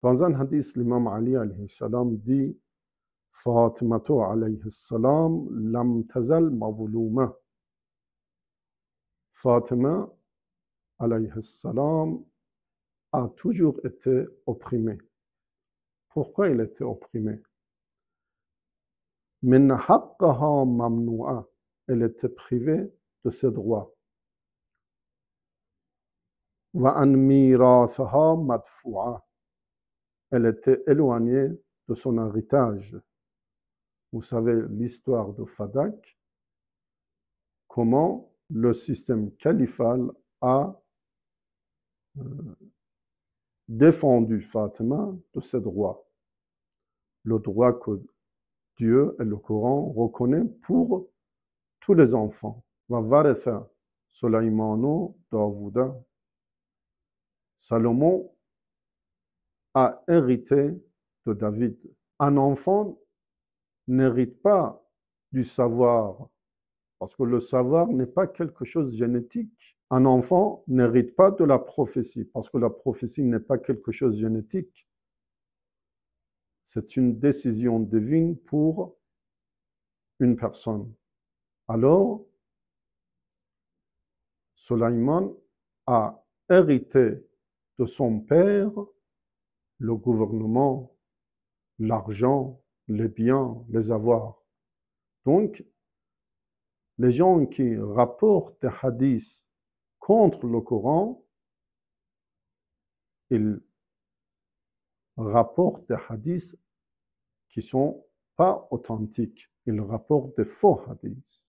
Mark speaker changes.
Speaker 1: Dans un hadith, l'imam Ali alayhi salam dit Fatimatu alayhi salam lam tazal mazlouma. Fatima alayhi salam a toujours été opprimée. Pourquoi il était opprimé? Min haqqaha mamnu'a. Elle était privée de ses droits. Wa an mirathaha madfu'a. Elle était éloignée de son héritage. Vous savez l'histoire de Fadak, comment le système califal a défendu Fatima de ses droits. Le droit que Dieu et le Coran reconnaissent pour tous les enfants. Va varetha Sulaymanu Davouda. Salomon a hérité de David. Un enfant n'hérite pas du savoir, parce que le savoir n'est pas quelque chose de génétique. Un enfant n'hérite pas de la prophétie, parce que la prophétie n'est pas quelque chose de génétique. C'est une décision divine pour une personne. Alors, Sulayman a hérité de son père le gouvernement, l'argent, les biens, les avoirs. Donc, les gens qui rapportent des hadiths contre le Coran, ils rapportent des hadiths qui ne sont pas authentiques. Ils rapportent des faux hadiths.